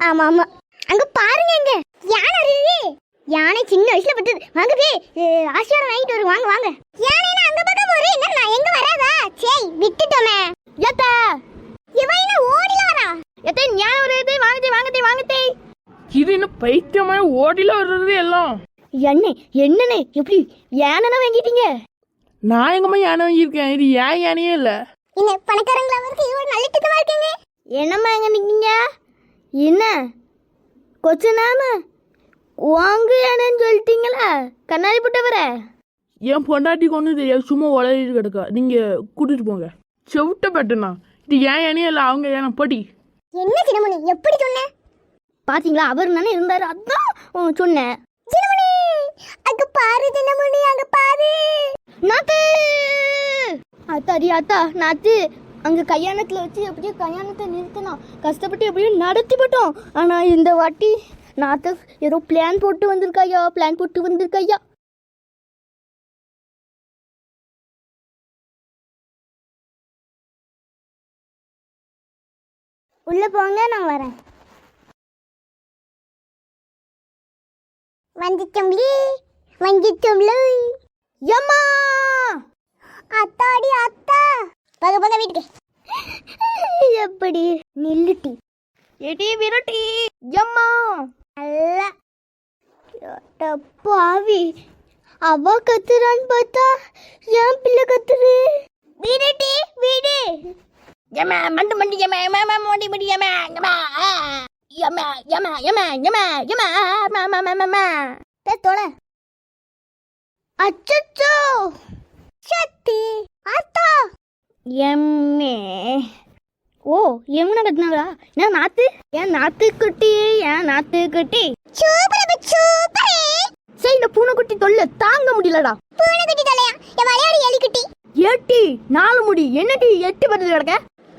ஆமா ஆமா. அங்க பாருங்க, இங்க யானை இருக்கு. யானை சின்ன வயசுல பட்டது. வாங்க பே, ஆசீர்வாதம் வாங்கிட்டு வரும். வாங்க வாங்க. யானை அங்க பக்கம் போறே, என்ன நான் எங்க வராதா? சேய் விட்டுட்டோமே. ஏத்தா இவன் என்ன ஓடில வரா? ஏத்தா ஞான வருது. வாங்கதே வாங்கதே வாங்கதே. இது என்ன பைத்தியமா ஓடில வர்றது எல்லாம்? என்னண்ணே எப்படி யானைனா வாங்கிட்டீங்க? நான் எங்கம்மா யானை வாங்கியிருக்கேன். இது ஏன் யானையே இல்ல. என்ன பணக்காரங்களா இருக்கு, இவ்வளவு நல்ல திட்டமா இருக்கீங்க. என்னம்மா எங்க நிக்கீங்க? என்ன கொச்சு நாம வாங்க யானைன்னு சொல்லிட்டீங்களா? கண்ணாடி போட்ட வர என் பொண்டாட்டி கொண்டு தெரியாது, சும்மா உளறிட்டு கிடக்கா. நீங்க கூட்டிட்டு போங்க. செவிட்ட பட்டுனா இது ஏன் யானையே இல்ல, அவங்க யானை படி. என்ன சின்னமணி எப்படி சொன்ன? பாத்தீங்களா, அவர் தானே இருந்தாரு, அதான் சொன்னேன். சின்னமணி அங்க பாரு, சின்னமணி அங்க பாரு. நாத்து அத்தாடி அத்தா, நாத்து அங்க கல்யாணத்துல வச்சு எப்படியோ கல்யாணத்தை நிறுத்தணும், கஷ்டப்பட்டு எப்படியோ நடத்தி போட்டோம். ஆனா இந்த வாட்டி நாத்து ஏதோ பிளான் போட்டு வந்திருக்காயா. உள்ள போங்க, நான் வரேன். வந்துட்டோம்ல. யம்மா அத்தாடி அத்தா, போக வீட்டுக்கு. எப்படி நில்லுட்டி ஏடி விரட்டி. யம்மா அல்ல பாவி, அவ கத்துறான்னு பார்த்தா என் பிள்ளை கத்துரு. வீரட்டி வீடு. யம்மா மண்டு மண்டி. யம்மா யம்மா மண்டி மண்டி. யம்மா யம்மா யம்மா யம்மா யம்மா யம்மா யம்மா மாமா மாமா பேத்தோல. அச்சச்சோ சத்தி அத்தா எம்மே. ஓ எம்னா கத்துனாங்களா? நான் நாத்து, ஏன் நாத்து குட்டி சூப்பரே. சரி, இந்த பூனைக்குட்டி தொல்லை தாங்க முடியலடா. பூனைக்குட்டி தொல்லையா? என் மலையாளி எலிக்குட்டி. ஏட்டி 4 முடி என்னடி 8 பத்து கிடக்க?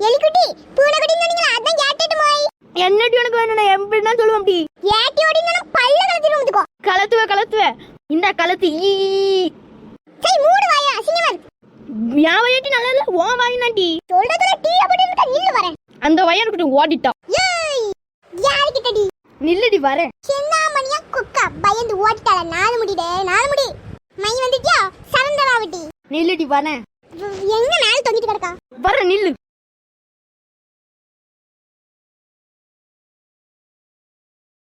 எலிக்குட்டி பூனைக்குட்டி சொன்னீங்களா, அதான் கேட்டுட்டு போய். என்னடி உனக்கு வேணும்? நான் எப்படி தான் சொல்லுவேன். அப்படி ஏட்டி ஓடினா பல்ல கலத்திட்டு வந்துக்கோ. கலத்துவே இந்த கலத்து ஈ. சரி மூடு வாயா, அசிங்கமா இருக்கு. யா வயட்டி நல்லா இல்ல, ஓ வாயினாண்டி சொல்றதுல டீ அப்படி இருந்தா நில்லு வரேன். அந்த வயனுக்கு ஓடிட்டா. ஏய் யாருக்கிட்டடி? நில்லுடி வரேன். சின்னமணியா குக்கா பயந்து ஓடிட்டால. 4 முடி மை வந்துட்டியா? சரண்டராவட்டி. நில்லுடி வரேன். எங்க மேல தொங்கிட்டு கிடக்கா? வர நில்லு.